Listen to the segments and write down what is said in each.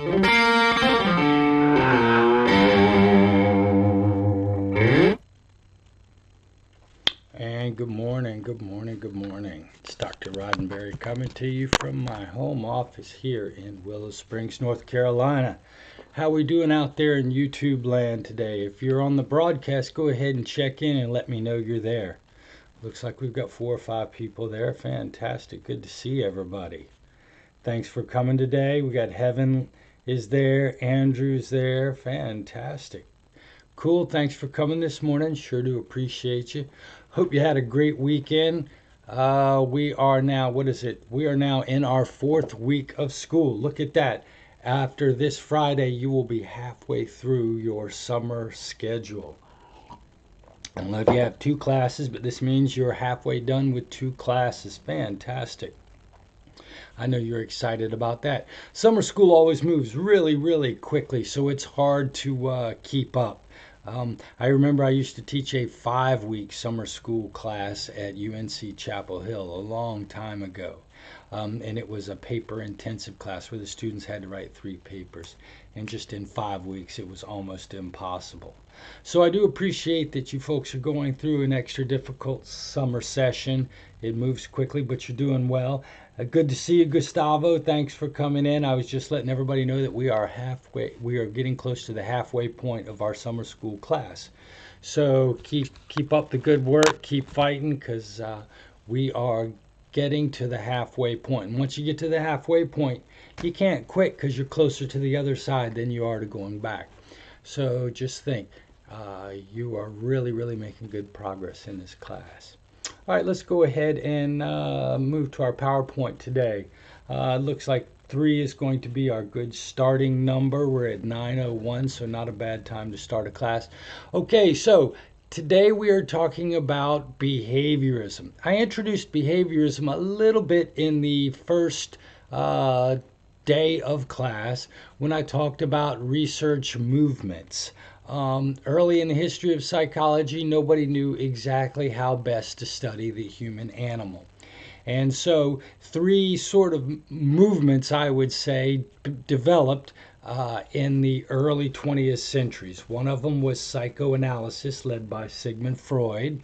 And good morning, good morning, good morning. It's Dr. Roddenberry coming to you from my home office here in Willow Springs, North Carolina. How we doing out there in YouTube land today? If you're on the broadcast, go ahead and check in and let me know you're there. Looks like we've got 4 or 5 people there. Fantastic. Good to see everybody. Thanks for coming today. We got Heaven is there, Andrew's there. Fantastic. Cool. Thanks for coming this morning. Sure do appreciate you. Hope you had a great weekend. We are now, what is it? We are now in our 4th week of school. Look at that. After this Friday, you will be halfway through your summer schedule. I don't know if you have 2 classes, but this means you're halfway done with 2 classes. Fantastic. I know you're excited about that. Summer school always moves really, really quickly, so it's hard to keep up. I remember I used to teach a 5-week summer school class at UNC Chapel Hill a long time ago. And it was a paper-intensive class where the students had to write 3 papers. And just in 5 weeks, it was almost impossible. So I do appreciate that you folks are going through an extra difficult summer session. It moves quickly, but you're doing well. Good to see you, Gustavo. Thanks for coming in. I was just letting everybody know that we are getting close to the halfway point of our summer school class. So keep up the good work, keep fighting, because we are getting to the halfway point. And once you get to the halfway point, you can't quit because you're closer to the other side than you are to going back. So just think, you are really, really making good progress in this class. All right, let's go ahead and move to our PowerPoint today. Looks like 3 is going to be our good starting number. We're at 9:01, so not a bad time to start a class. Okay, so today we are talking about behaviorism. I introduced behaviorism a little bit in the first day of class when I talked about research movements. Early in the history of psychology, nobody knew exactly how best to study the human animal. And so 3 sort of movements, I would say, developed in the early 20th centuries. One of them was psychoanalysis, led by Sigmund Freud.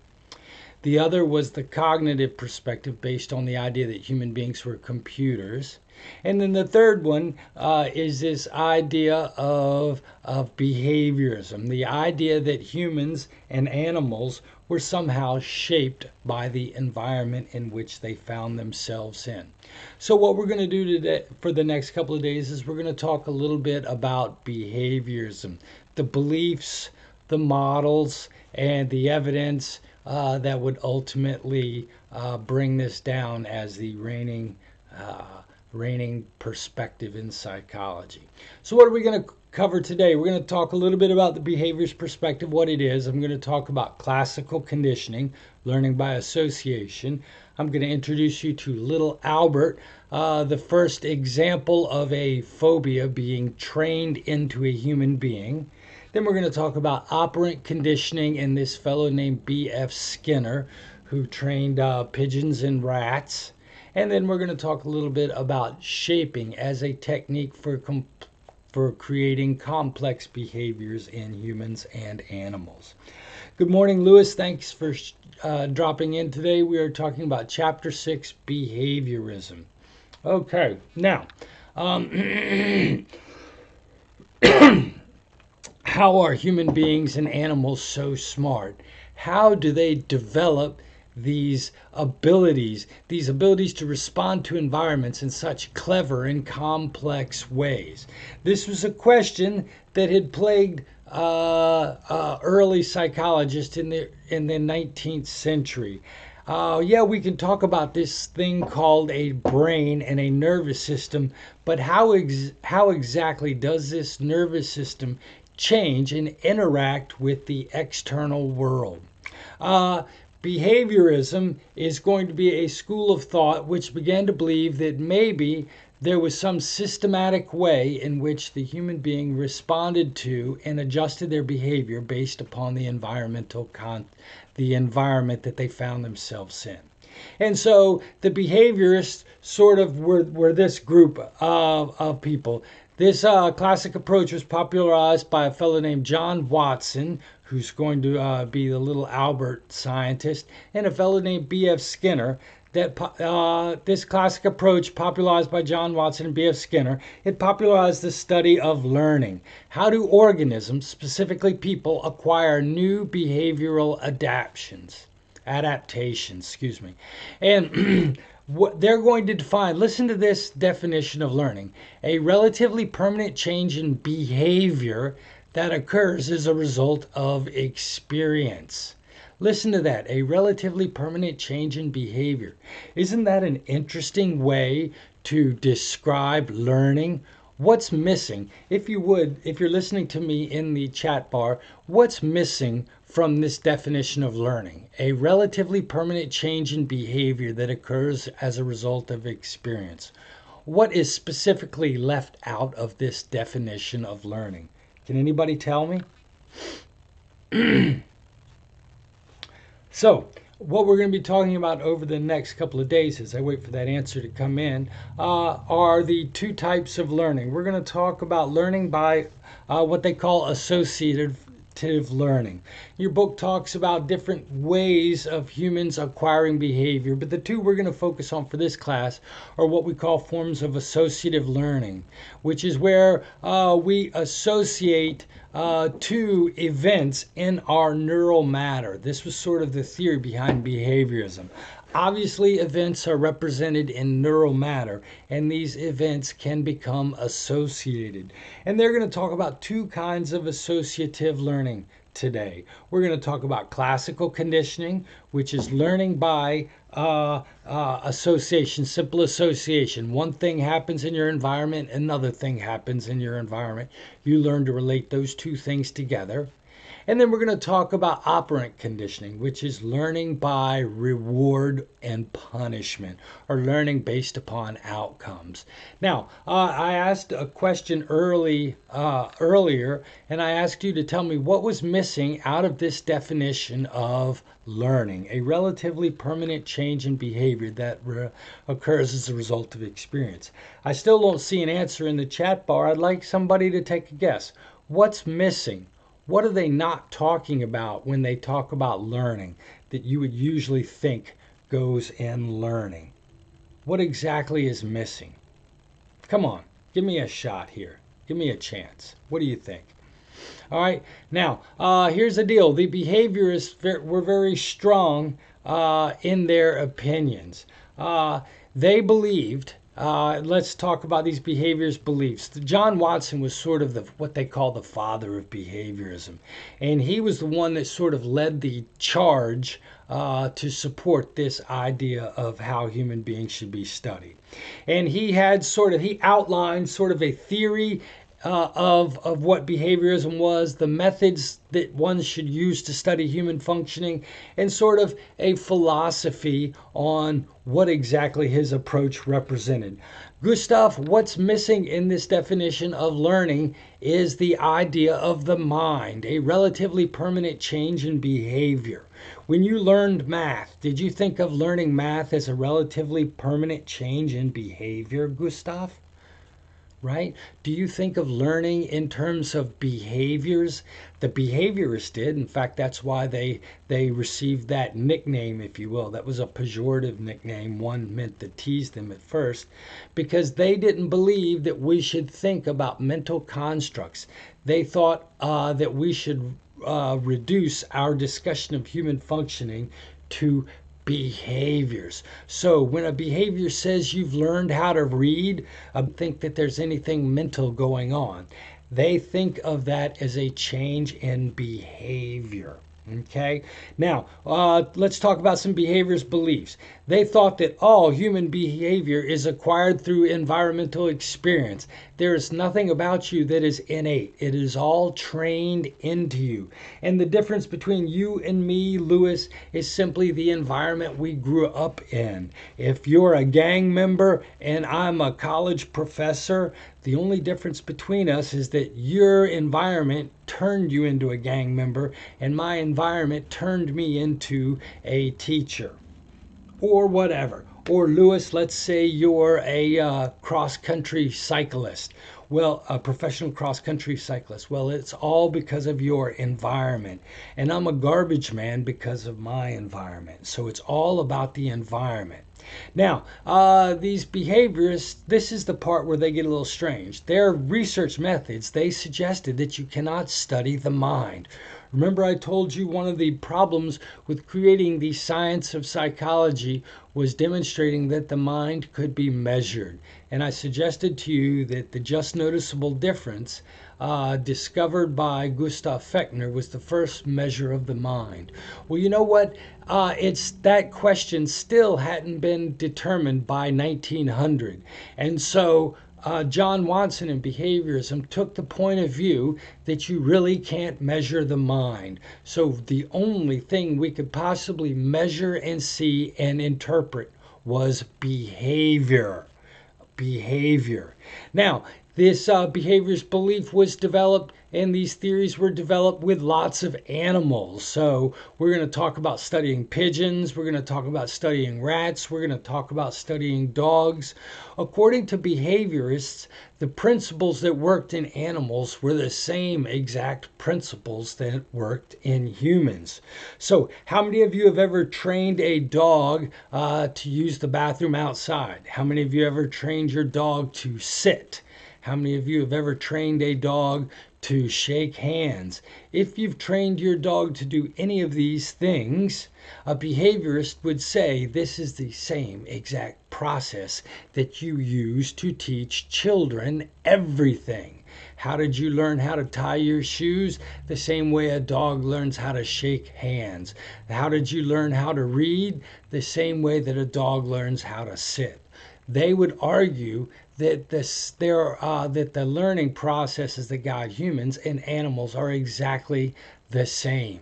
The other was the cognitive perspective, based on the idea that human beings were computers. And then the third one is this idea of behaviorism, the idea that humans and animals were somehow shaped by the environment in which they found themselves in. So what we're going to do today for the next couple of days is we're going to talk a little bit about behaviorism, the beliefs, the models, and the evidence that would ultimately bring this down as the reigning perspective in psychology. So what are we going to cover today? We're going to talk a little bit about the behaviorist perspective, what it is. I'm going to talk about classical conditioning, learning by association. I'm going to introduce you to little Albert, the first example of a phobia being trained into a human being. Then we're going to talk about operant conditioning and this fellow named B.F. Skinner, who trained pigeons and rats. And then we're going to talk a little bit about shaping as a technique for creating complex behaviors in humans and animals. Good morning, Lewis. Thanks for dropping in today. We are talking about Chapter 6, Behaviorism. Okay, now, how are human beings and animals so smart? How do they develop these abilities to respond to environments in such clever and complex ways? This was a question that had plagued early psychologists in the 19th century. Yeah, we can talk about this thing called a brain and a nervous system, but how exactly does this nervous system change and interact with the external world? Behaviorism is going to be a school of thought which began to believe that maybe there was some systematic way in which the human being responded to and adjusted their behavior based upon the environment that they found themselves in. And so the behaviorists sort of were this group of people. This classic approach was popularized by a fellow named John Watson, who's going to be the little Albert scientist, and a fellow named B.F. Skinner. This classic approach, popularized by John Watson and B.F. Skinner, it popularized the study of learning. How do organisms, specifically people, acquire new behavioral adaptations, excuse me. And what they're going to define, listen to this definition of learning: a relatively permanent change in behavior that occurs as a result of experience. Listen to that, a relatively permanent change in behavior. Isn't that an interesting way to describe learning? What's missing? If you would, if you're listening to me in the chat bar, what's missing from this definition of learning? A relatively permanent change in behavior that occurs as a result of experience. What is specifically left out of this definition of learning? Can anybody tell me? So, what we're going to be talking about over the next couple of days, as I wait for that answer to come in, are the two types of learning. We're going to talk about learning by what they call associative learning. Your book talks about different ways of humans acquiring behavior, but the two we're going to focus on for this class are what we call forms of associative learning, which is where we associate two events in our neural matter. This was sort of the theory behind behaviorism. Obviously, events are represented in neural matter, and these events can become associated. And they're going to talk about two kinds of associative learning today. We're going to talk about classical conditioning, which is learning by association, simple association. One thing happens in your environment, another thing happens in your environment. You learn to relate those two things together. And then we're going to talk about operant conditioning, which is learning by reward and punishment, or learning based upon outcomes. Now, I asked a question earlier, and I asked you to tell me what was missing out of this definition of learning: a relatively permanent change in behavior that occurs as a result of experience. I still don't see an answer in the chat bar. I'd like somebody to take a guess. What's missing? What are they not talking about when they talk about learning that you would usually think goes in learning? What exactly is missing? Come on, give me a shot here. Give me a chance. What do you think? All right, now, here's the deal. The behaviorists were very strong in their opinions. They believed, let's talk about these behaviors beliefs. John Watson was sort of what they call the father of behaviorism. And he was the one that sort of led the charge to support this idea of how human beings should be studied. And he outlined sort of a theory of what behaviorism was, the methods that one should use to study human functioning, and sort of a philosophy on what exactly his approach represented. Gustav, what's missing in this definition of learning is the idea of the mind, a relatively permanent change in behavior. When you learned math, did you think of learning math as a relatively permanent change in behavior, Gustav? Right? Do you think of learning in terms of behaviors? The behaviorists did. In fact, that's why they received that nickname, if you will. That was a pejorative nickname. One meant to tease them at first, because they didn't believe that we should think about mental constructs. They thought that we should reduce our discussion of human functioning to behaviors. So when a behavior says you've learned how to read, I think that there's anything mental going on. They think of that as a change in behavior. Okay, now let's talk about some behaviorist beliefs. They thought that all human behavior is acquired through environmental experience. There is nothing about you that is innate. It is all trained into you. And the difference between you and me, Lewis, is simply the environment we grew up in. If you're a gang member and I'm a college professor, the only difference between us is that your environment turned you into a gang member and my environment turned me into a teacher or whatever. Or Lewis, let's say you're a cross-country cyclist. Well, a professional cross-country cyclist. Well, it's all because of your environment. And I'm a garbage man because of my environment. So it's all about the environment. Now, these behaviorists, this is the part where they get a little strange. Their research methods, they suggested that you cannot study the mind. Remember, I told you one of the problems with creating the science of psychology was demonstrating that the mind could be measured. And I suggested to you that the just noticeable difference discovered by Gustav Fechner was the first measure of the mind. Well, you know what? It's that question still hadn't been determined by 1900. And so John Watson in Behaviorism took the point of view that you really can't measure the mind. So the only thing we could possibly measure and see and interpret was behavior. Behavior. Now, this behaviorist belief was developed, and these theories were developed with lots of animals. So we're going to talk about studying pigeons, we're going to talk about studying rats, we're going to talk about studying dogs. According to behaviorists, the principles that worked in animals were the same exact principles that worked in humans. So how many of you have ever trained a dog to use the bathroom outside? How many of you ever trained your dog to sit? How many of you have ever trained a dog to shake hands? If you've trained your dog to do any of these things, a behaviorist would say this is the same exact process that you use to teach children everything. How did you learn how to tie your shoes? The same way a dog learns how to shake hands. How did you learn how to read? The same way that a dog learns how to sit. They would argue that that the learning processes that guide humans and animals are exactly the same.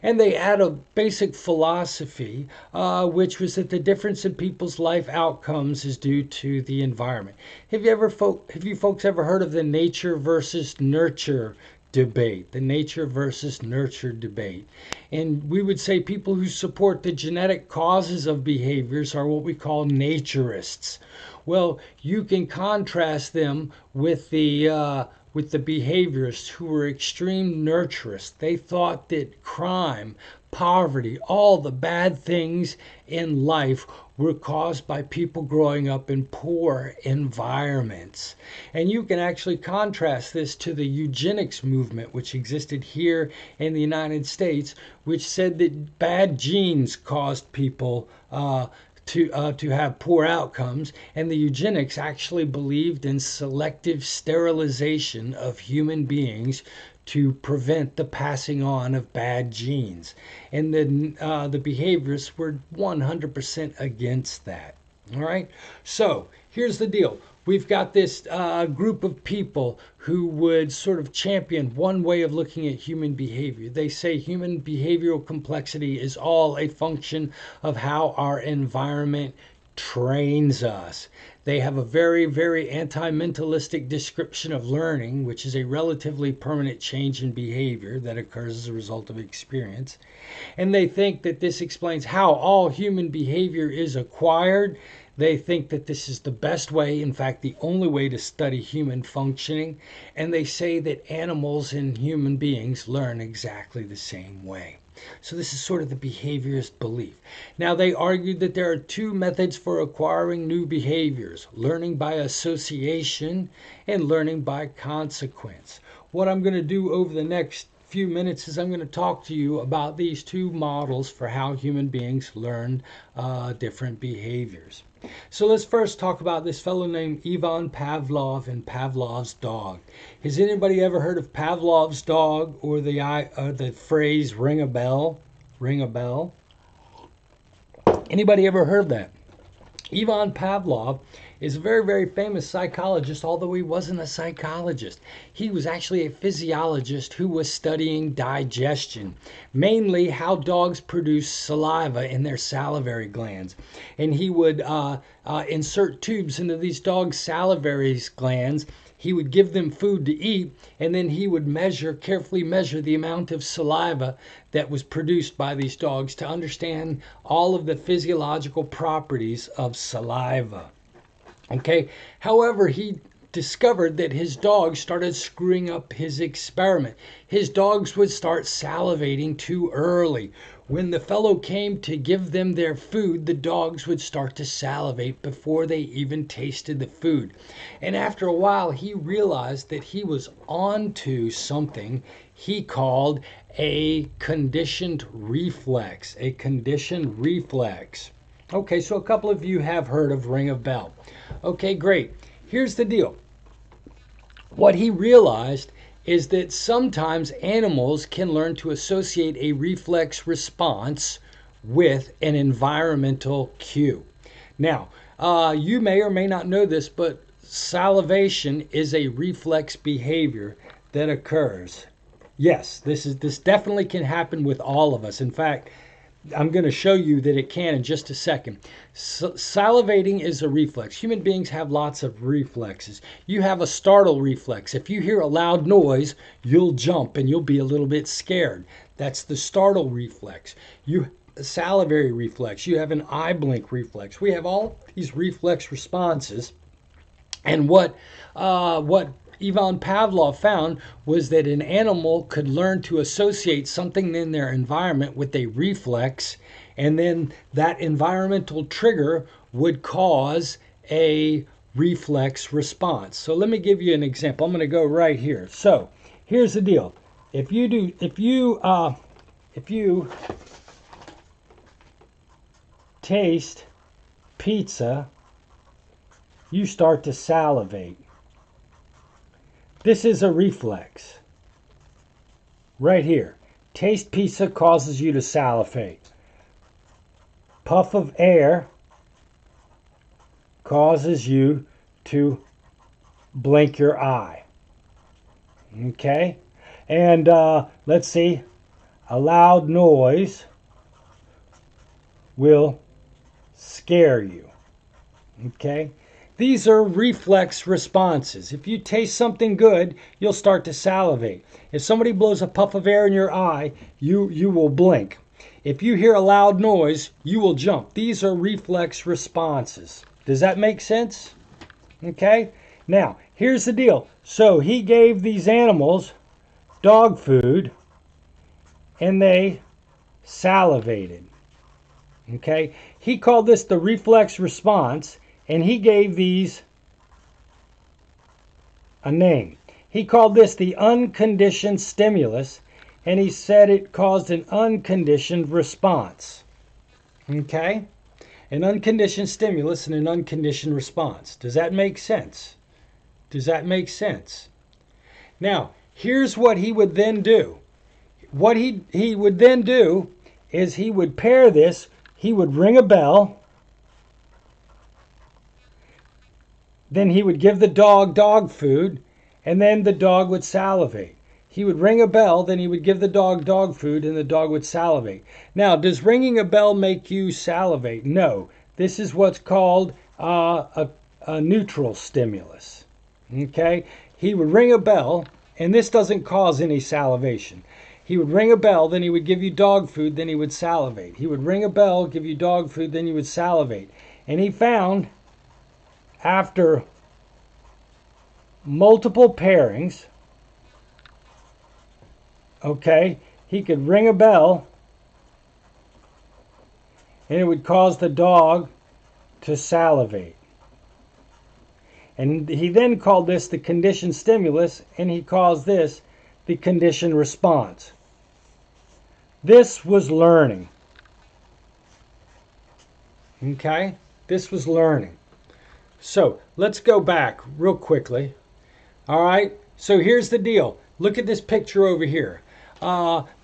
And they add a basic philosophy, which was that the difference in people's life outcomes is due to the environment. Have you folks ever heard of the nature versus nurture debate, the nature versus nurture debate? And we would say people who support the genetic causes of behaviors are what we call naturists. Well, you can contrast them with the behaviorists who were extreme nurturists. They thought that crime, poverty, all the bad things in life were caused by people growing up in poor environments. And you can actually contrast this to the eugenics movement, which existed here in the United States, which said that bad genes caused people to have poor outcomes, and the eugenics actually believed in selective sterilization of human beings to prevent the passing on of bad genes. And the behaviorists were 100% against that. All right, so here's the deal. We've got this group of people who would sort of champion one way of looking at human behavior. They say human behavioral complexity is all a function of how our environment trains us. They have a very, very anti-mentalistic description of learning, which is a relatively permanent change in behavior that occurs as a result of experience. And they think that this explains how all human behavior is acquired. They think that this is the best way, in fact, the only way to study human functioning. And they say that animals and human beings learn exactly the same way. So this is sort of the behaviorist belief. Now, they argued that there are two methods for acquiring new behaviors: learning by association and learning by consequence. What I'm going to do over the next few minutes is I'm going to talk to you about these two models for how human beings learn different behaviors. So let's first talk about this fellow named Ivan Pavlov and Pavlov's dog. Has anybody ever heard of Pavlov's dog, or the phrase ring a bell? Ring a bell? Anybody ever heard that? Ivan Pavlov is a very, very famous psychologist, although he wasn't a psychologist. He was actually a physiologist who was studying digestion, mainly how dogs produce saliva in their salivary glands. And he would insert tubes into these dogs' salivary glands. He would give them food to eat, and then he would carefully measure the amount of saliva that was produced by these dogs to understand all of the physiological properties of saliva. Okay, however, he discovered that his dogs started screwing up his experiment. His dogs would start salivating too early. When the fellow came to give them their food, the dogs would start to salivate before they even tasted the food. And after a while, he realized that he was onto something he called a conditioned reflex. A conditioned reflex. Okay, so a couple of you have heard of ring a bell. Okay, great. Here's the deal. What he realized is that sometimes animals can learn to associate a reflex response with an environmental cue. Now, you may or may not know this, but salivation is a reflex behavior that occurs. Yes, this definitely can happen with all of us. In fact, I'm going to show you that it can in just a second. Salivating is a reflex. Human beings have lots of reflexes. You have a startle reflex. If you hear a loud noise, you'll jump and you'll be a little bit scared. That's the startle reflex. Salivary reflex. You have an eye blink reflex. We have all these reflex responses. And what Ivan Pavlov found was that an animal could learn to associate something in their environment with a reflex, and then that environmental trigger would cause a reflex response. So let me give you an example. I'm going to go right here. So here's the deal. If you taste pizza, you start to salivate. This is a reflex. Right here. Taste pizza causes you to salivate. Puff of air causes you to blink your eye. Okay? And let's see. A loud noise will scare you. Okay? These are reflex responses. If you taste something good, you'll start to salivate. If somebody blows a puff of air in your eye, you will blink. If you hear a loud noise, you will jump. These are reflex responses. Does that make sense? Okay? Now, here's the deal. So he gave these animals dog food and they salivated. Okay? He called this the reflex response. And he gave these a name. He called this the unconditioned stimulus, and he said it caused an unconditioned response. Okay? An unconditioned stimulus and an unconditioned response. Does that make sense? Does that make sense? Now, here's what he would then do. What he would then do is he would pair this, he would ring a bell. Then he would give the dog food, and then the dog would salivate. He would ring a bell, then he would give the dog food, and the dog would salivate. Now, does ringing a bell make you salivate? No. This is what's called a neutral stimulus. Okay? He would ring a bell, and this doesn't cause any salivation. He would ring a bell, then he would give you dog food, then he would salivate. He would ring a bell, give you dog food, then you would salivate. And he found, after multiple pairings, okay, he could ring a bell and it would cause the dog to salivate. And he then called this the conditioned stimulus, and he calls this the conditioned response. This was learning. Okay? This was learning. So let's go back real quickly. All right, so here's the deal. Look at this picture over here.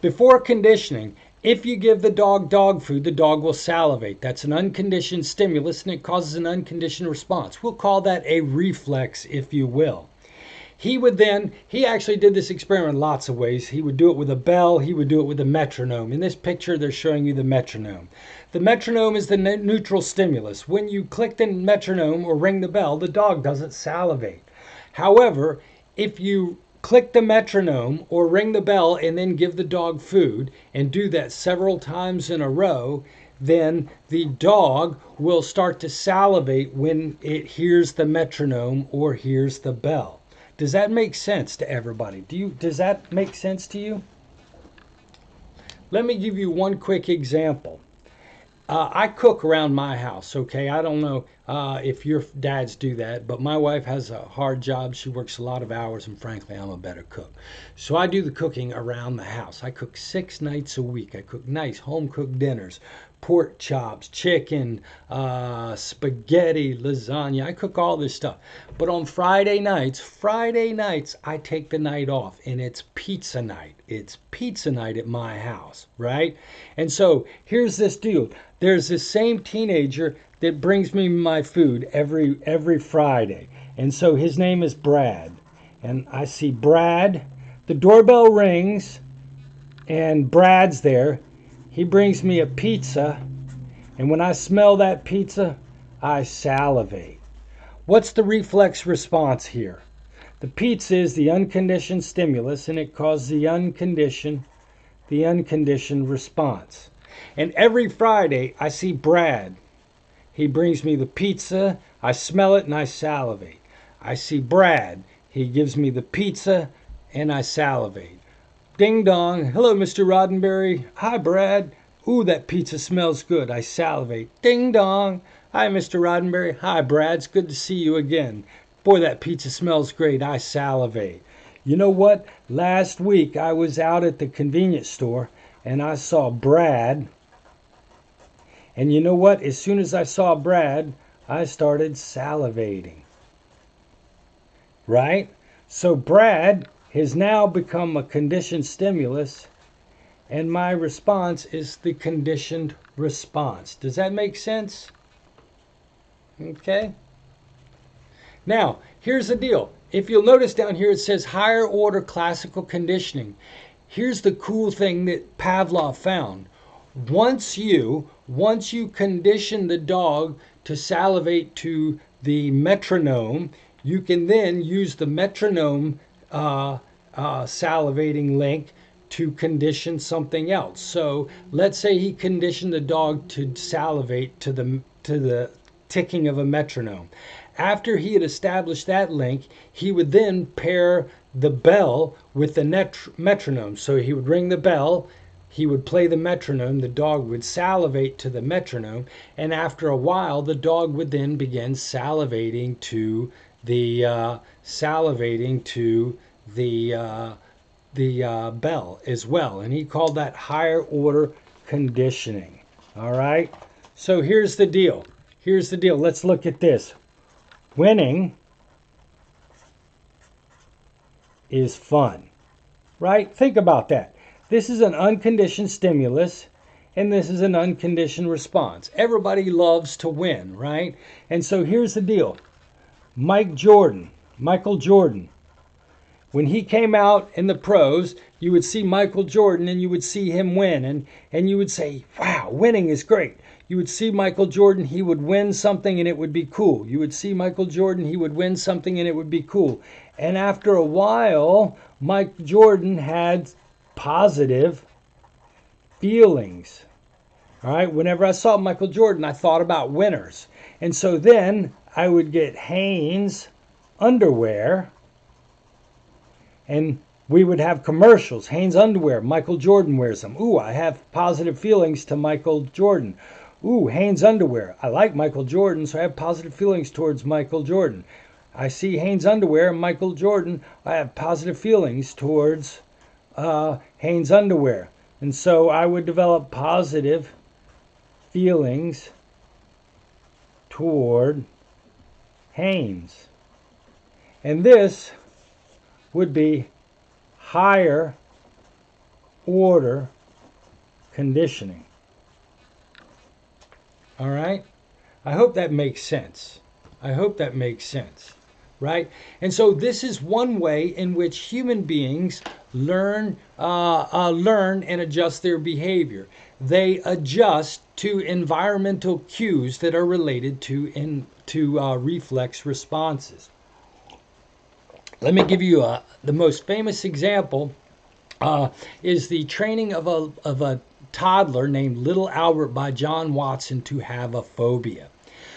Before conditioning, if you give the dog food, the dog will salivate. That's an unconditioned stimulus, and it causes an unconditioned response. We'll call that a reflex, if you will. He actually did this experiment in lots of ways. He would do it with a bell. He would do it with a metronome. In this picture, they're showing you the metronome. The metronome is the neutral stimulus. When you click the metronome or ring the bell, the dog doesn't salivate. However, if you click the metronome or ring the bell and then give the dog food and do that several times in a row, then the dog will start to salivate when it hears the metronome or hears the bell. Does that make sense to everybody? Does that make sense to you? Let me give you one quick example. I cook around my house, okay? I don't know if your dads do that, but my wife has a hard job. She works a lot of hours, and frankly, I'm a better cook. So I do the cooking around the house. I cook 6 nights a week. I cook nice home-cooked dinners, pork chops, chicken, spaghetti, lasagna. I cook all this stuff. But on Friday nights, I take the night off, and it's pizza night. It's pizza night at my house, right? And so here's this deal. There's this same teenager that brings me my food every Friday. And so his name is Brad. And I see Brad. The doorbell rings, and Brad's there. He brings me a pizza, and when I smell that pizza, I salivate. What's the reflex response here? The pizza is the unconditioned stimulus, and it causes the unconditioned response. And every Friday, I see Brad. He brings me the pizza, I smell it, and I salivate. I see Brad. He gives me the pizza, and I salivate. Ding dong. Hello, Mr. Roddenberry. Hi, Brad. Ooh, that pizza smells good. I salivate. Ding dong. Hi, Mr. Roddenberry. Hi, Brad. It's good to see you again. Boy, that pizza smells great. I salivate. You know what? Last week I was out at the convenience store and I saw Brad. And you know what? As soon as I saw Brad, I started salivating. Right? So Brad has now become a conditioned stimulus, and my response is the conditioned response. Does that make sense? Okay. Now, here's the deal. If you'll notice down here, it says higher order classical conditioning. Here's the cool thing that Pavlov found. Once you condition the dog to salivate to the metronome, you can then use the metronome salivating link to condition something else. So let's say he conditioned the dog to salivate to the ticking of a metronome. After he had established that link, he would then pair the bell with the metronome. So he would ring the bell, he would play the metronome, the dog would salivate to the metronome, and after a while the dog would then begin salivating to the bell as well. And he called that higher order conditioning. All right. So here's the deal. Let's look at this. Winning is fun, right? Think about that. This is an unconditioned stimulus, and this is an unconditioned response. Everybody loves to win, right? And so here's the deal. Michael Jordan, when he came out in the pros, you would see Michael Jordan and you would see him win, and you would say, wow, winning is great. You would see Michael Jordan, he would win something and it would be cool. You would see Michael Jordan, he would win something and it would be cool. And after a while, Mike Jordan had positive feelings. All right, whenever I saw Michael Jordan, I thought about winners. And so then I would get Hanes underwear, and we would have commercials. Hanes underwear, Michael Jordan wears them. Ooh, I have positive feelings to Michael Jordan. Ooh, Hanes underwear. I like Michael Jordan, so I have positive feelings towards Michael Jordan. I see Hanes underwear, Michael Jordan, I have positive feelings towards Hanes underwear. And so I would develop positive feelings toward Hanes. And this would be higher order conditioning. All right? I hope that makes sense. Right? And so this is one way in which human beings learn and adjust their behavior. They adjust to environmental cues that are related to reflex responses. Let me give you the most famous example is the training of toddler named Little Albert by John Watson to have a phobia.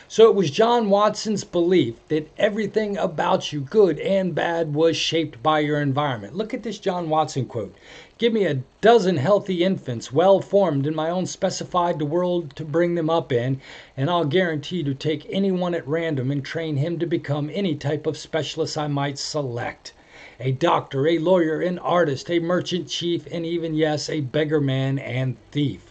So it was John Watson's belief that everything about you, good and bad, was shaped by your environment. Look at this John Watson quote. Give me a dozen healthy infants, well formed in my own specified world to bring them up in, and I'll guarantee to take anyone at random and train him to become any type of specialist I might select. A doctor, a lawyer, an artist, a merchant chief, and even, yes, a beggarman and thief.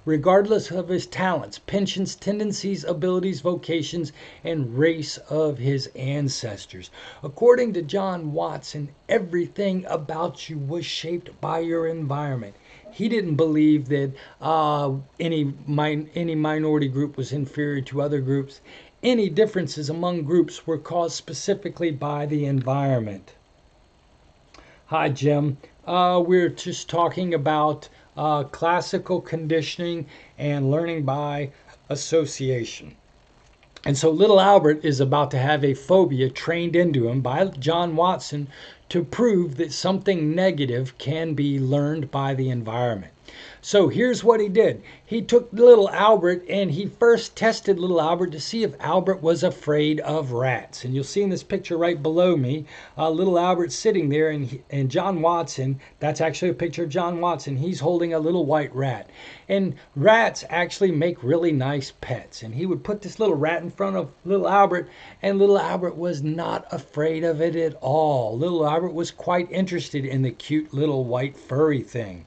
Regardless of his talents, pensions, tendencies, abilities, vocations, and race of his ancestors. According to John Watson, everything about you was shaped by your environment. He didn't believe that any minority group was inferior to other groups. Any differences among groups were caused specifically by the environment. Hi, Jim. We're just talking about classical conditioning and learning by association. And so little Albert is about to have a phobia trained into him by John Watson to prove that something negative can be learned by the environment. So here's what he did. He took little Albert and he first tested little Albert to see if Albert was afraid of rats. And you'll see in this picture right below me, little Albert sitting there, and John Watson, that's actually a picture of John Watson, he's holding a little white rat. And rats actually make really nice pets. And he would put this little rat in front of little Albert, and little Albert was not afraid of it at all. Little Albert was quite interested in the cute little white furry thing.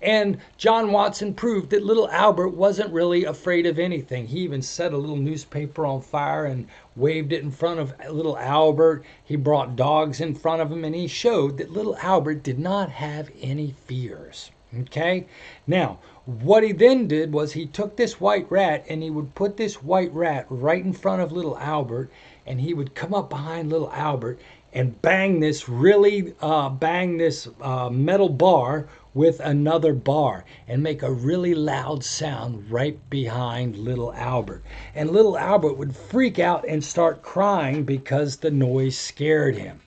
And John Watson proved that little Albert wasn't really afraid of anything. He even set a little newspaper on fire and waved it in front of little Albert. He brought dogs in front of him, and he showed that little Albert did not have any fears. Okay? Now, what he then did was he took this white rat and he would put this white rat right in front of little Albert, and he would come up behind little Albert and bang this metal bar with another bar and make a really loud sound right behind little Albert. And little Albert would freak out and start crying because the noise scared him.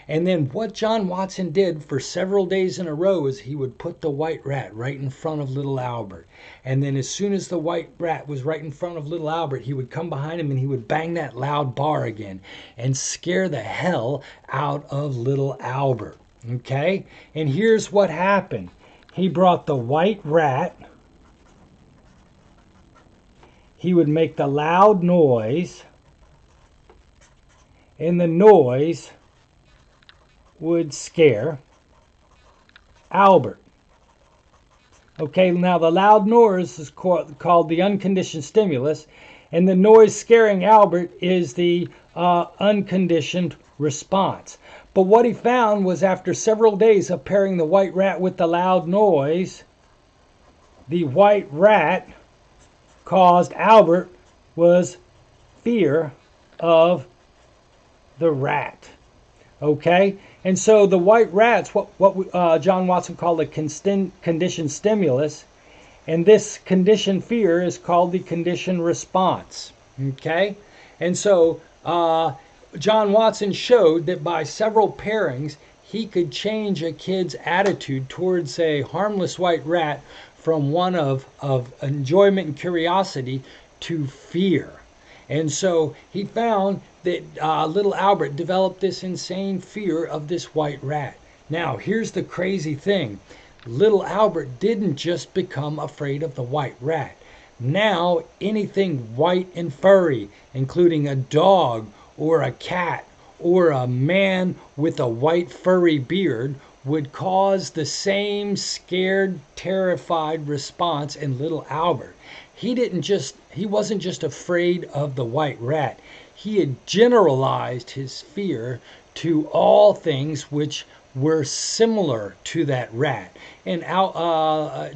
And then what John Watson did for several days in a row is he would put the white rat right in front of little Albert. And then as soon as the white rat was right in front of little Albert, he would come behind him and he would bang that loud bar again and scare the hell out of little Albert. Okay? And here's what happened. He brought the white rat. He would make the loud noise, and the noise would scare Albert. Okay, now the loud noise is called the unconditioned stimulus, and the noise scaring Albert is the unconditioned response. But what he found was after several days of pairing the white rat with the loud noise, the white rat caused Albert was fear of the rat. Okay? And so the white rat's what John Watson called a conditioned stimulus, and this conditioned fear is called the conditioned response. Okay? And so John Watson showed that by several pairings, he could change a kid's attitude towards a harmless white rat from one of enjoyment and curiosity to fear. And so he found that little Albert developed this insane fear of this white rat. Now, here's the crazy thing. Little Albert didn't just become afraid of the white rat. Now, anything white and furry, including a dog or a cat or a man with a white furry beard, would cause the same scared, terrified response in little Albert. He wasn't just afraid of the white rat. He had generalized his fear to all things which were similar to that rat. And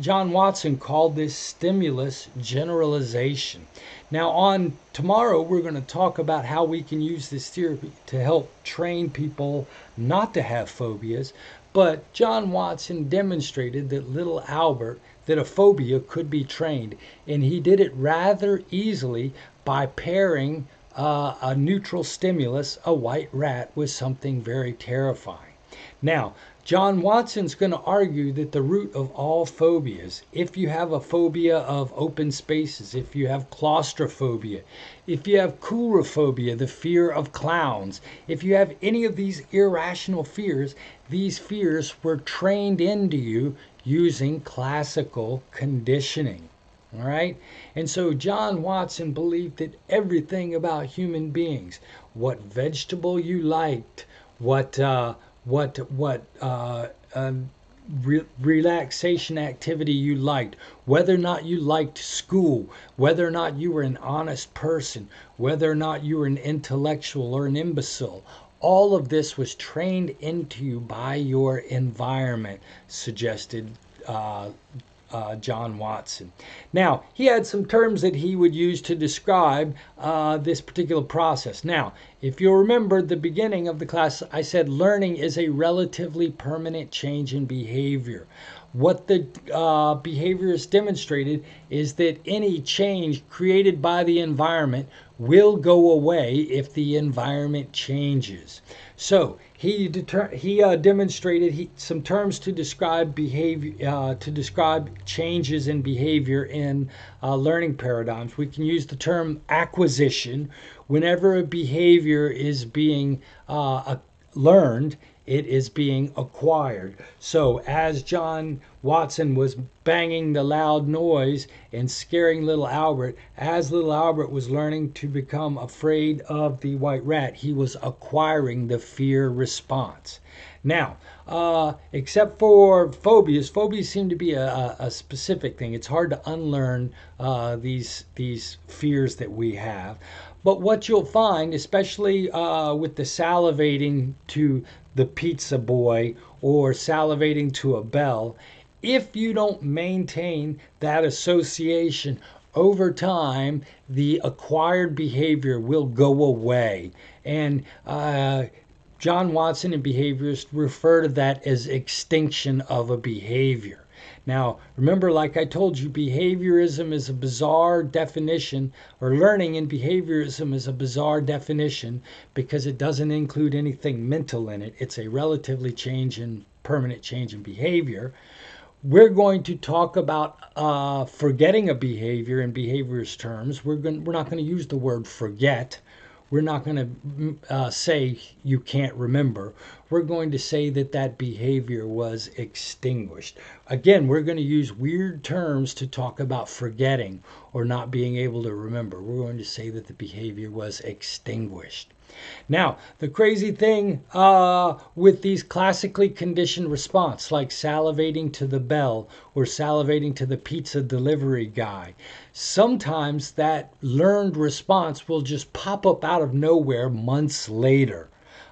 John Watson called this stimulus generalization. Now on tomorrow, we're going to talk about how we can use this theory to help train people not to have phobias. But John Watson demonstrated that a phobia could be trained. And he did it rather easily by pairing a neutral stimulus, a white rat, with something very terrifying. Now, John Watson's going to argue that the root of all phobias, if you have a phobia of open spaces, if you have claustrophobia, if you have coulrophobia, the fear of clowns, if you have any of these irrational fears, these fears were trained into you using classical conditioning. All right? And so John Watson believed that everything about human beings, what vegetable you liked, what relaxation activity you liked, whether or not you liked school, whether or not you were an honest person, whether or not you were an intellectual or an imbecile, all of this was trained into you by your environment, suggested John Watson. Now, he had some terms that he would use to describe this particular process. Now, if you'll remember at the beginning of the class, I said learning is a relatively permanent change in behavior. What the behaviorists demonstrated is that any change created by the environment will go away if the environment changes. So he demonstrated some terms to describe behavior, to describe changes in behavior in learning paradigms. We can use the term acquisition. Whenever a behavior is being learned, it is being acquired. So as John Watson was banging the loud noise and scaring little Albert, as little Albert was learning to become afraid of the white rat, he was acquiring the fear response. Now, except for phobias, phobias seem to be a specific thing. It's hard to unlearn these fears that we have. But what you'll find, especially with the salivating to the pizza boy or salivating to a bell, if you don't maintain that association over time, the acquired behavior will go away. And John Watson and behaviorists refer to that as extinction of a behavior. Now, remember, like I told you, behaviorism is a bizarre definition, or learning in behaviorism is a bizarre definition because it doesn't include anything mental in it. It's a relatively permanent change in behavior. We're going to talk about forgetting a behavior in behaviorist terms. We're not going to use the word forget. We're not going to say you can't remember. We're going to say that that behavior was extinguished. Again, we're going to use weird terms to talk about forgetting or not being able to remember. We're going to say that the behavior was extinguished. Now, the crazy thing with these classically conditioned response, like salivating to the bell or salivating to the pizza delivery guy, sometimes that learned response will just pop up out of nowhere months later.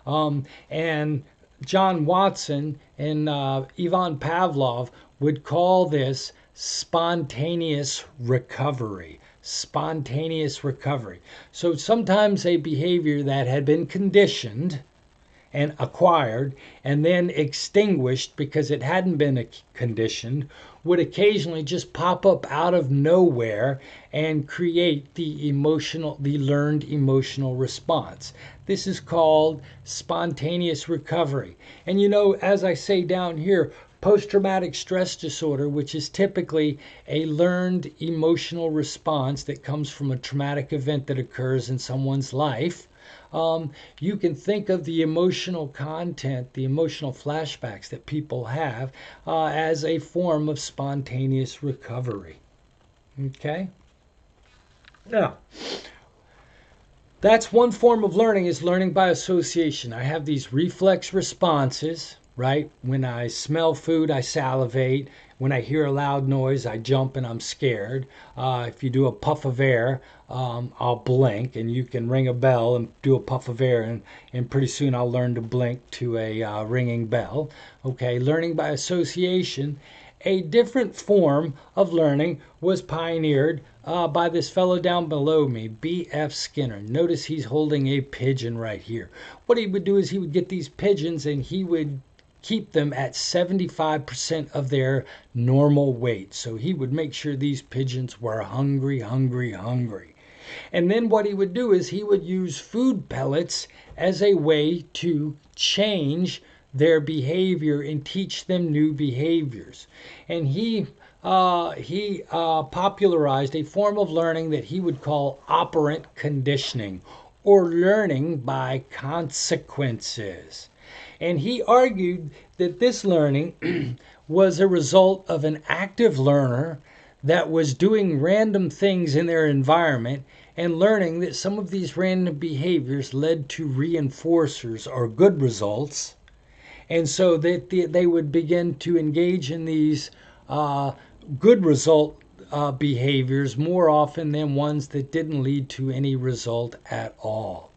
And John Watson and Ivan Pavlov would call this spontaneous recovery. Spontaneous recovery. So sometimes a behavior that had been conditioned and acquired and then extinguished because it hadn't been conditioned would occasionally just pop up out of nowhere and create the learned emotional response. This is called spontaneous recovery. And as I say down here, post-traumatic stress disorder, which is typically a learned emotional response that comes from a traumatic event that occurs in someone's life, you can think of the emotional content, the emotional flashbacks that people have as a form of spontaneous recovery. Okay? Now, that's one form of learning, is learning by association. I have these reflex responses, right? When I smell food, I salivate. When I hear a loud noise, I jump and I'm scared. If you do a puff of air, I'll blink, and you can ring a bell and do a puff of air, and pretty soon I'll learn to blink to a ringing bell. Okay, learning by association. A different form of learning was pioneered by this fellow down below me, B.F. Skinner. Notice he's holding a pigeon right here. What he would do is he would get these pigeons and he would keep them at 75% of their normal weight. So he would make sure these pigeons were hungry. And then what he would do is he would use food pellets as a way to change their behavior and teach them new behaviors. And he popularized a form of learning that he would call operant conditioning, or learning by consequences. And he argued that this learning was a result of an active learner that was doing random things in their environment and learning that some of these random behaviors led to reinforcers or good results. And so that they would begin to engage in these good result behaviors more often than ones that didn't lead to any result at all.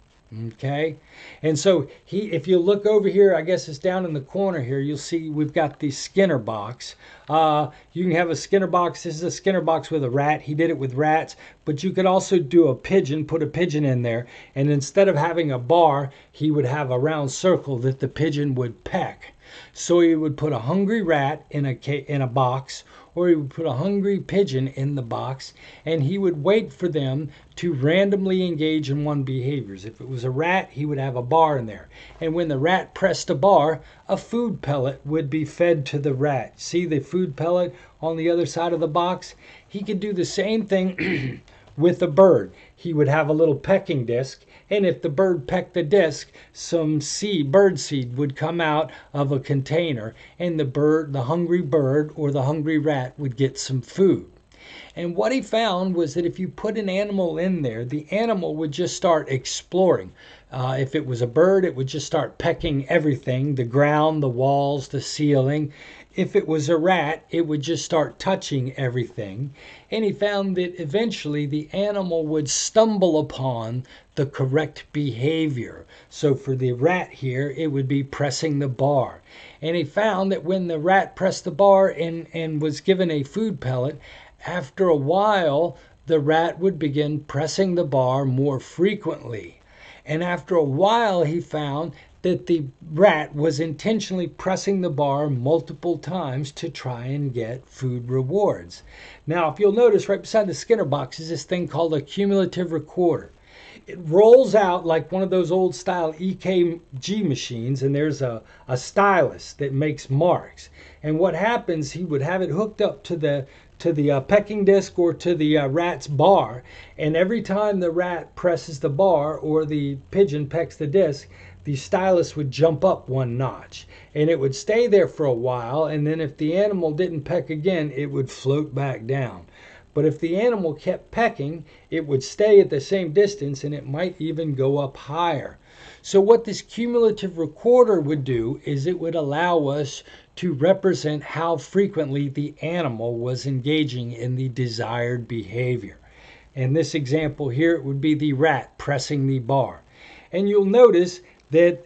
Okay, and so if you look over here, I guess it's down in the corner here, you'll see we've got the Skinner box. You can have a Skinner box. This is a Skinner box with a rat. He did it with rats, but you could also do a pigeon, put a pigeon in there, and instead of having a bar, he would have a round circle that the pigeon would peck. So he would put a hungry rat in a box, or he would put a hungry pigeon in the box, and he would wait for them to randomly engage in one behaviors. If it was a rat, he would have a bar in there. And when the rat pressed a bar, a food pellet would be fed to the rat. See the food pellet on the other side of the box? He could do the same thing with a bird. He would have a little pecking disc, and if the bird pecked the disc, some bird seed would come out of a container, and the hungry bird or the hungry rat would get some food. And what he found was that if you put an animal in there, the animal would just start exploring. If it was a bird, it would just start pecking everything, the ground, the walls, the ceiling. If it was a rat, it would just start touching everything. And he found that eventually the animal would stumble upon the correct behavior. So for the rat here, it would be pressing the bar. And he found that when the rat pressed the bar and was given a food pellet, after a while, the rat would begin pressing the bar more frequently. And after a while, he found that the rat was intentionally pressing the bar multiple times to try and get food rewards. Now, if you'll notice, right beside the Skinner box is this thing called a cumulative recorder. It rolls out like one of those old style EKG machines, and there's a stylus that makes marks. And what happens, he would have it hooked up to the pecking disc or to the rat's bar, and every time the rat presses the bar or the pigeon pecks the disc, the stylus would jump up one notch, and it would stay there for a while, and then if the animal didn't peck again, it would float back down. But if the animal kept pecking, it would stay at the same distance, and it might even go up higher. So what this cumulative recorder would do is it would allow us to represent how frequently the animal was engaging in the desired behavior. In this example here, it would be the rat pressing the bar. And you'll notice that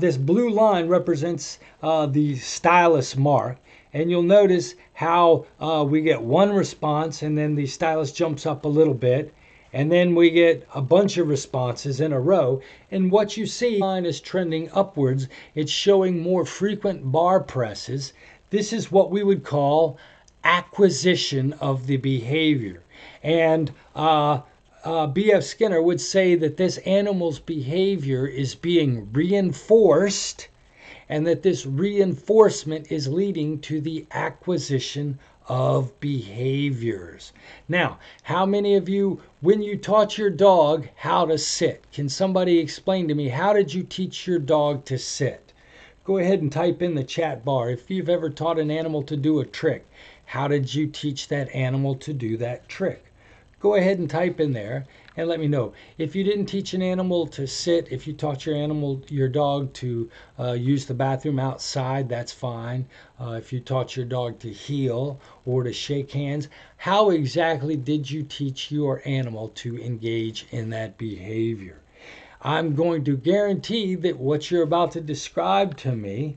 this blue line represents the stylus mark. And you'll notice how we get one response, and then the stylus jumps up a little bit, and then we get a bunch of responses in a row. And what you see, the line is trending upwards. It's showing more frequent bar presses. This is what we would call acquisition of the behavior. And B.F. Skinner would say that this animal's behavior is being reinforced, and that this reinforcement is leading to the acquisition of behaviors. Now, how many of you, when you taught your dog how to sit, can somebody explain to me, how did you teach your dog to sit? Go ahead and type in the chat bar. If you've ever taught an animal to do a trick, how did you teach that animal to do that trick? Go ahead and type in there and let me know. If you didn't teach an animal to sit, if you taught your dog to use the bathroom outside, that's fine. If you taught your dog to heel or to shake hands, how exactly did you teach your animal to engage in that behavior? I'm going to guarantee that what you're about to describe to me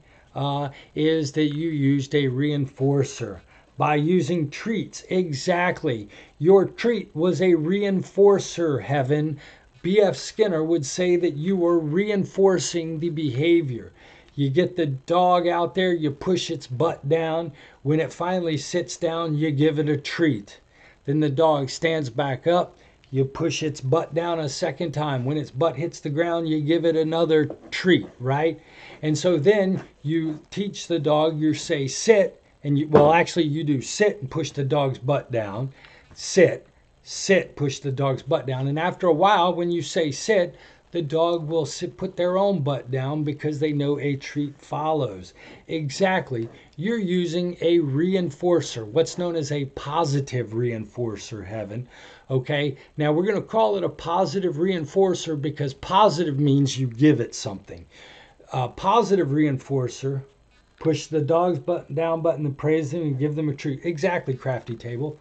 is that you used a reinforcer. By using treats. Exactly. Your treat was a reinforcer, Heaven. B.F. Skinner would say that you were reinforcing the behavior. You get the dog out there, you push its butt down. When it finally sits down, you give it a treat. Then the dog stands back up. you push its butt down a second time. When its butt hits the ground, you give it another treat, right? And so then you teach the dog, you say sit, and you do sit and push the dog's butt down. Sit, sit, push the dog's butt down. And after a while, when you say sit, the dog will put their own butt down because they know a treat follows. Exactly. You're using a reinforcer, what's known as a positive reinforcer, Heaven. Okay, now we're going to call it a positive reinforcer because positive means you give it something. Positive reinforcer, push the dog's down button and praise them and give them a treat. Exactly, Crafty Table.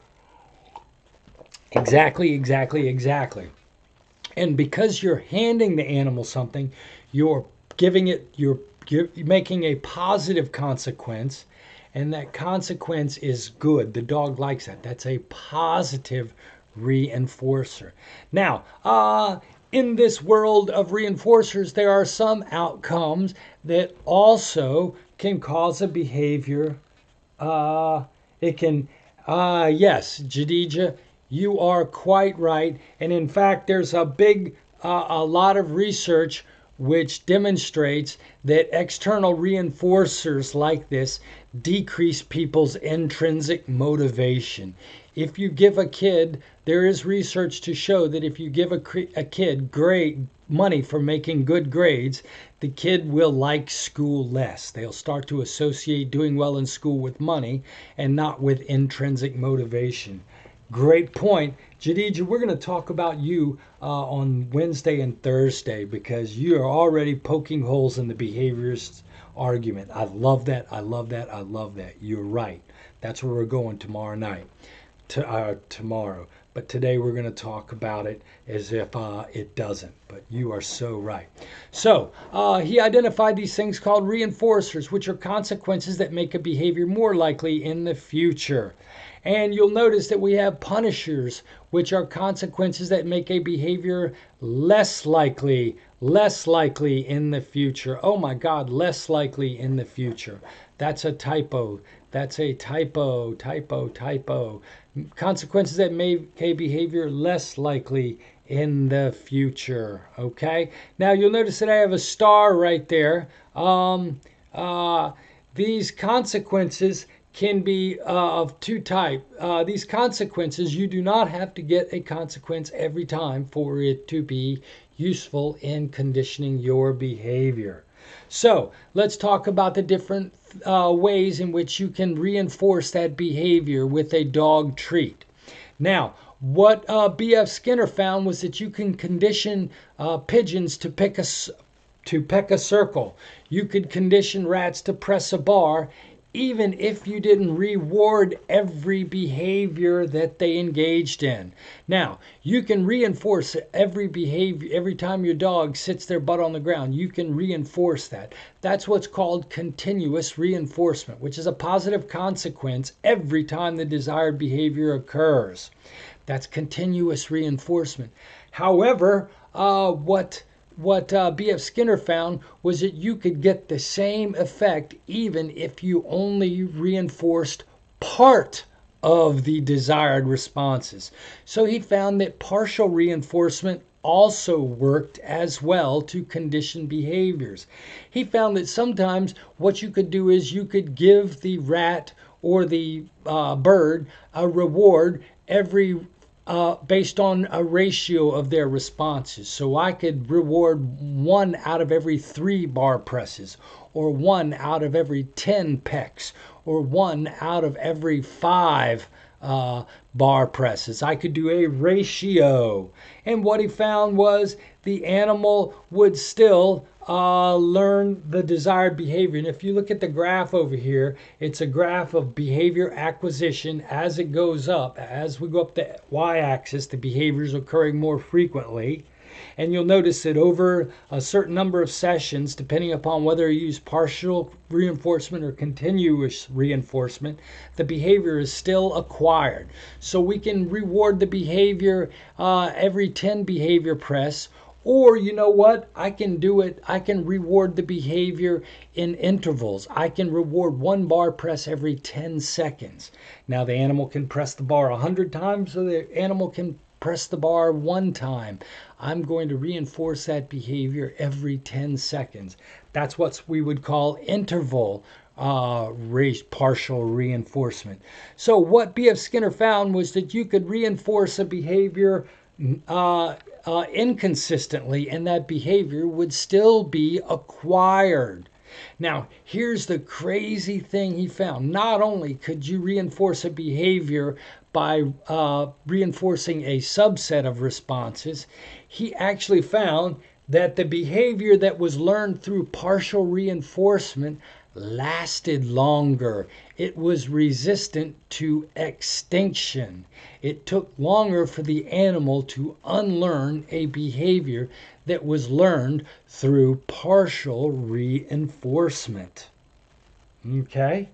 Exactly, exactly, exactly. And because you're handing the animal something, you're making a positive consequence, and that consequence is good. The dog likes that. That's a positive reinforcer. Now, in this world of reinforcers, there are some outcomes that also can cause a behavior. Yes, Jadija, you are quite right. And in fact, there's a lot of research which demonstrates that external reinforcers like this decrease people's intrinsic motivation. If you give a kid, there is research to show that if you give a kid great money for making good grades, the kid will like school less. They'll start to associate doing well in school with money and not with intrinsic motivation. Great point. Jadija, we're going to talk about you on Wednesday and Thursday because you are already poking holes in the behaviorist argument. I love that. I love that. I love that. You're right. That's where we're going tomorrow night. Tomorrow. But today we're going to talk about it as if it doesn't. But you are so right. So he identified these things called reinforcers, which are consequences that make a behavior more likely in the future. And you'll notice that we have punishers, which are consequences that make a behavior less likely in the future. Oh my God, less likely in the future. That's a typo. That's a typo. Consequences that make a behavior less likely in the future. Okay. Now you'll notice that I have a star right there. These consequences can be of two types. These consequences, you do not have to get a consequence every time for it to be useful in conditioning your behavior. So let's talk about the different ways in which you can reinforce that behavior with a dog treat. Now, what B.F. Skinner found was that you can condition pigeons to peck a circle. You could condition rats to press a bar, even if you didn't reward every behavior that they engaged in. Now, you can reinforce every behavior. Every time your dog sits their butt on the ground, you can reinforce that. That's what's called continuous reinforcement, which is a positive consequence every time the desired behavior occurs. That's continuous reinforcement. However, what B.F. Skinner found was that you could get the same effect even if you only reinforced part of the desired responses. So he found that partial reinforcement also worked as well to condition behaviors. He found that sometimes what you could do is you could give the rat or the bird a reward based on a ratio of their responses. So I could reward 1 out of every 3 bar presses, or 1 out of every 10 pecks, or 1 out of every 5 bar presses. I could do a ratio. And what he found was the animal would still learn the desired behavior. And if you look at the graph over here, it's a graph of behavior acquisition as it goes up. As we go up the y-axis, the behavior is occurring more frequently. And you'll notice that over a certain number of sessions, depending upon whether you use partial reinforcement or continuous reinforcement, the behavior is still acquired. So we can reward the behavior every 10 behavior press. Or you know what? I can reward the behavior in intervals. I can reward 1 bar press every 10 seconds. Now the animal can press the bar 100 times, or the animal can press the bar 1 time. I'm going to reinforce that behavior every 10 seconds. That's what we would call interval partial reinforcement. So what B.F. Skinner found was that you could reinforce a behavior inconsistently, and that behavior would still be acquired. Now, here's the crazy thing he found. Not only could you reinforce a behavior by reinforcing a subset of responses, he actually found that the behavior that was learned through partial reinforcement lasted longer. It was resistant to extinction. It took longer for the animal to unlearn a behavior that was learned through partial reinforcement. Okay?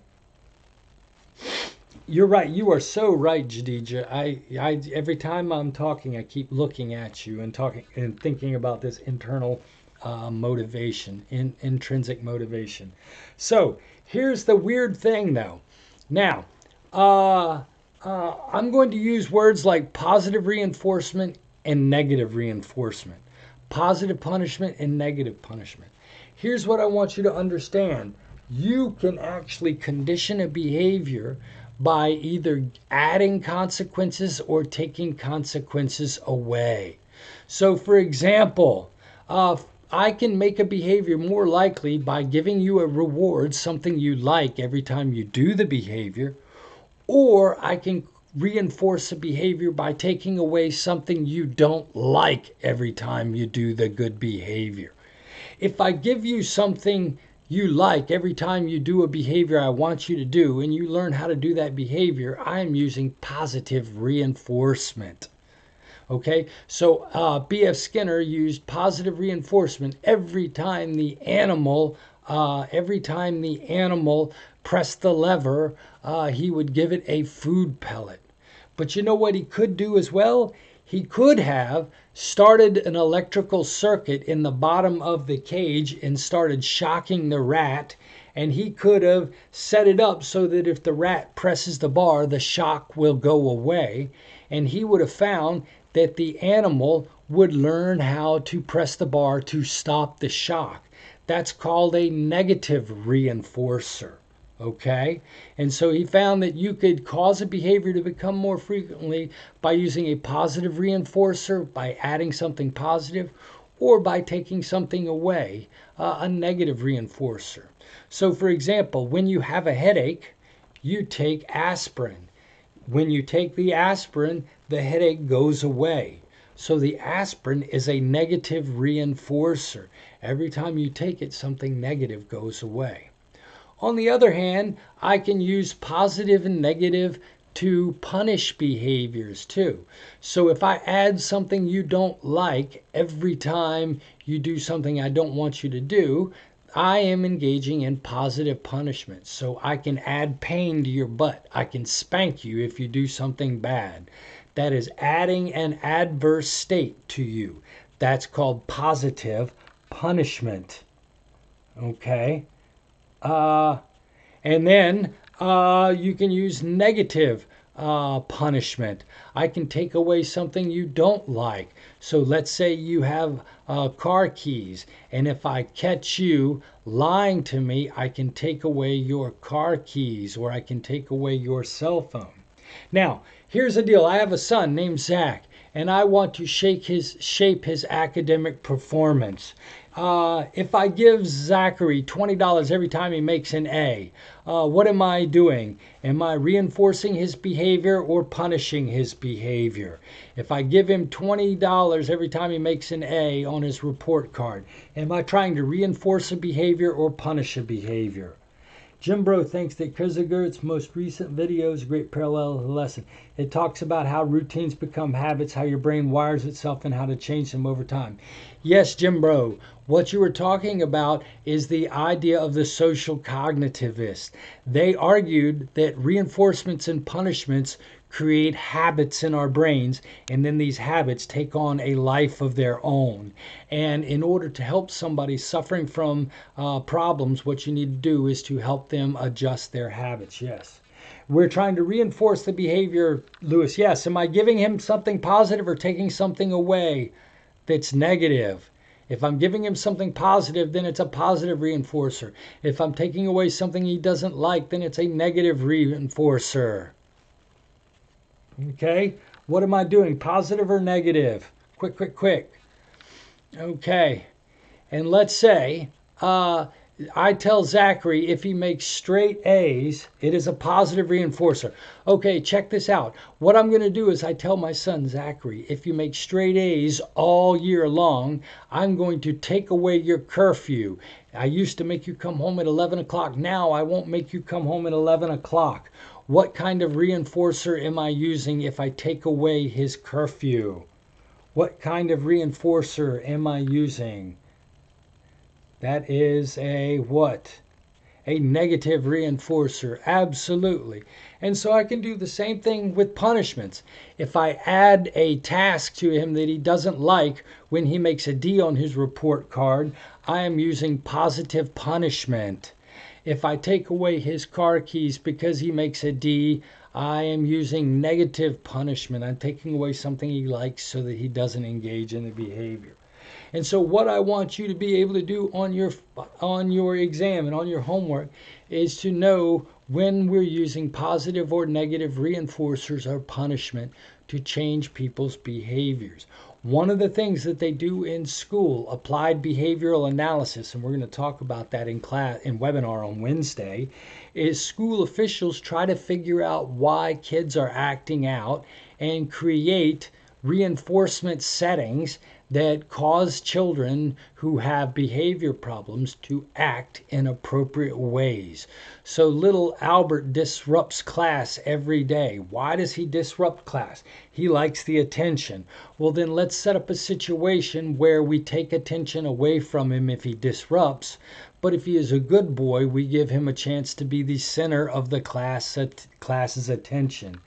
You're right. You are so right, Jadija. I every time I'm talking, I keep looking at you and talking and thinking about this internal motivation, intrinsic motivation. So here's the weird thing, though. Now, I'm going to use words like positive reinforcement and negative reinforcement, positive punishment and negative punishment. Here's what I want you to understand. You can actually condition a behavior by either adding consequences or taking consequences away. So, for example, I can make a behavior more likely by giving you a reward, something you like every time you do the behavior, or I can reinforce a behavior by taking away something you don't like every time you do the good behavior. If I give you something you like every time you do a behavior I want you to do, and you learn how to do that behavior, I'm using positive reinforcement. Okay, so B.F. Skinner used positive reinforcement every time the animal pressed the lever. He would give it a food pellet. But you know what he could do as well? He could have started an electrical circuit in the bottom of the cage and started shocking the rat, and he could have set it up so that if the rat presses the bar, the shock will go away, and he would have found that the animal would learn how to press the bar to stop the shock. That's called a negative reinforcer. Okay? And so he found that you could cause a behavior to become more frequently by using a positive reinforcer, by adding something positive, or by taking something away, a negative reinforcer. So, for example, when you have a headache, you take aspirin. When you take the aspirin, the headache goes away. So the aspirin is a negative reinforcer. Every time you take it, something negative goes away. On the other hand, I can use positive and negative to punish behaviors too. So if I add something you don't like every time you do something I don't want you to do, I am engaging in positive punishment. So I can add pain to your butt. I can spank you if you do something bad. That is adding an adverse state to you. That's called positive punishment. Okay? And then you can use negative punishment. I can take away something you don't like. So let's say you have car keys, and if I catch you lying to me, I can take away your car keys, or I can take away your cell phone. Now, here's the deal. I have a son named Zach, and I want to shape his academic performance. If I give Zachary $20 every time he makes an A, what am I doing? Am I reinforcing his behavior or punishing his behavior? If I give him $20 every time he makes an A on his report card, am I trying to reinforce a behavior or punish a behavior? Jim Bro thinks that Kierkegaard's most recent video is a great parallel lesson. It talks about how routines become habits, how your brain wires itself, and how to change them over time. Yes, Jim Bro, what you were talking about is the idea of the social cognitivists. They argued that reinforcements and punishments create habits in our brains, and then these habits take on a life of their own. And in order to help somebody suffering from problems, what you need to do is to help them adjust their habits. Yes. We're trying to reinforce the behavior, Lewis. Yes. Am I giving him something positive or taking something away that's negative? If I'm giving him something positive, then it's a positive reinforcer. If I'm taking away something he doesn't like, then it's a negative reinforcer. Okay? What am I doing? Positive or negative? Quick, quick, quick. Okay. And let's say I tell Zachary if he makes straight A's, it is a positive reinforcer. Okay, check this out. What I'm going to do is I tell my son, Zachary, if you make straight A's all year long, I'm going to take away your curfew. I used to make you come home at 11 o'clock. Now I won't make you come home at 11 o'clock. What kind of reinforcer am I using if I take away his curfew? What kind of reinforcer am I using? That is a what? A negative reinforcer, absolutely. And so I can do the same thing with punishments. If I add a task to him that he doesn't like when he makes a D on his report card, I am using positive punishment. If I take away his car keys because he makes a D, I am using negative punishment. I'm taking away something he likes so that he doesn't engage in the behavior. And so what I want you to be able to do on your exam and on your homework is to know when we're using positive or negative reinforcers or punishment to change people's behaviors. One of the things that they do in school, applied behavioral analysis, and we're going to talk about that in class in webinar on Wednesday, is school officials try to figure out why kids are acting out and create reinforcement settings that cause children who have behavior problems to act in appropriate ways. So little Albert disrupts class every day. Why does he disrupt class? He likes the attention. Well, then let's set up a situation where we take attention away from him if he disrupts. But if he is a good boy, we give him a chance to be the center of the class's attention.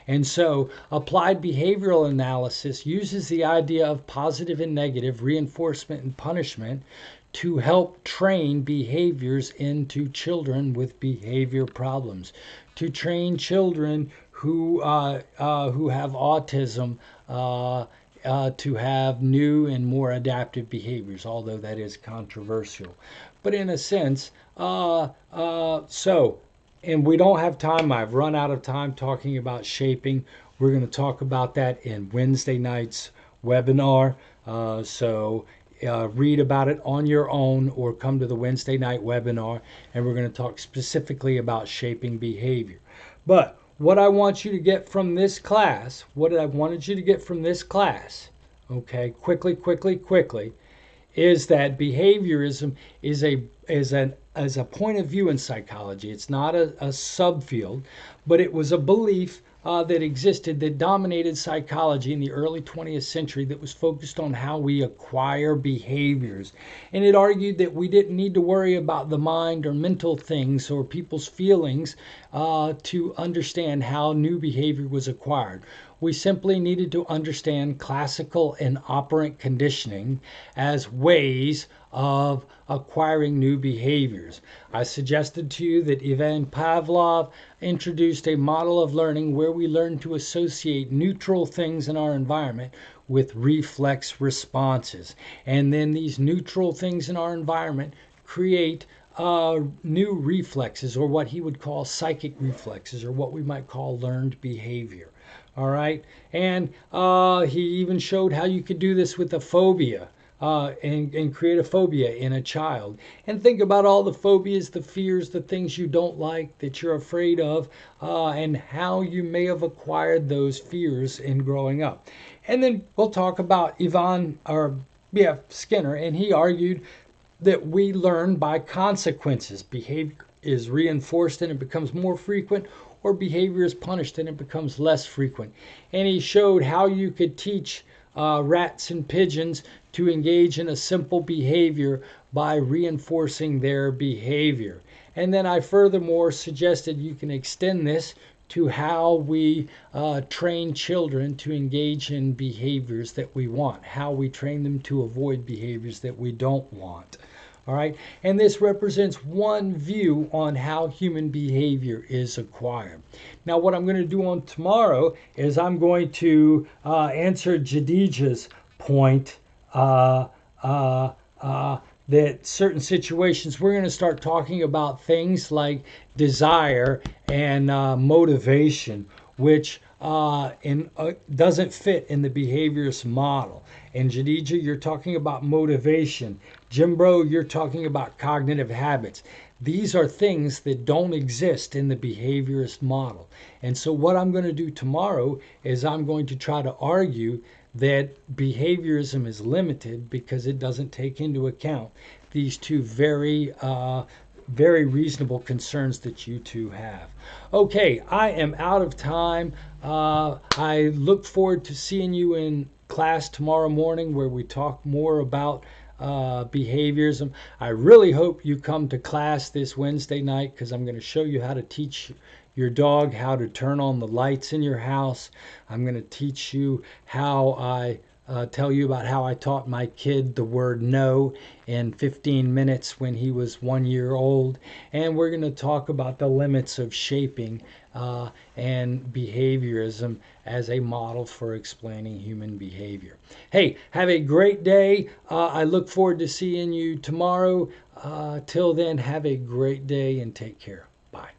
And so applied behavioral analysis uses the idea of positive and negative reinforcement and punishment to help train behaviors into children with behavior problems, to train children who have autism to have new and more adaptive behaviors, although that is controversial. But in a sense, and we don't have time. I've run out of time talking about shaping. We're going to talk about that in Wednesday night's webinar. Read about it on your own or come to the Wednesday night webinar, and we're going to talk specifically about shaping behavior. But what I want you to get from this class, okay, quickly, is that behaviorism is a point of view in psychology. It's not a subfield, but it was a belief that existed that dominated psychology in the early 20th century that was focused on how we acquire behaviors. And it argued that we didn't need to worry about the mind or mental things or people's feelings to understand how new behavior was acquired. We simply needed to understand classical and operant conditioning as ways of acquiring new behaviors. I suggested to you that Ivan Pavlov introduced a model of learning where we learn to associate neutral things in our environment with reflex responses. And then these neutral things in our environment create new reflexes, or what he would call psychic reflexes, or what we might call learned behavior. All right. And he even showed how you could do this with a phobia. And create a phobia in a child. And think about all the phobias, the fears, the things you don't like, that you're afraid of, and how you may have acquired those fears in growing up. And then we'll talk about Skinner, and he argued that we learn by consequences. Behavior is reinforced and it becomes more frequent, or behavior is punished and it becomes less frequent. And he showed how you could teach rats and pigeons to engage in a simple behavior by reinforcing their behavior. And then I furthermore suggested you can extend this to how we train children to engage in behaviors that we want, how we train them to avoid behaviors that we don't want. All right, and this represents one view on how human behavior is acquired. Now, what I'm going to do on tomorrow is I'm going to answer Jadija's point that certain situations we're going to start talking about things like desire and motivation, which doesn't fit in the behaviorist model. And Jadija, you're talking about motivation. Jimbro, you're talking about cognitive habits. These are things that don't exist in the behaviorist model. And so what I'm going to do tomorrow is I'm going to try to argue that behaviorism is limited because it doesn't take into account these two very reasonable concerns that you two have. Okay, I am out of time. I look forward to seeing you in class tomorrow morning where we talk more about behaviorism. I really hope you come to class this Wednesday night because I'm going to show you how to teach your dog how to turn on the lights in your house. I'm going to teach you how I tell you about how I taught my kid the word no in 15 minutes when he was 1 year old. And we're going to talk about the limits of shaping and behaviorism as a model for explaining human behavior. Hey, have a great day. I look forward to seeing you tomorrow. Till then, have a great day and take care. Bye.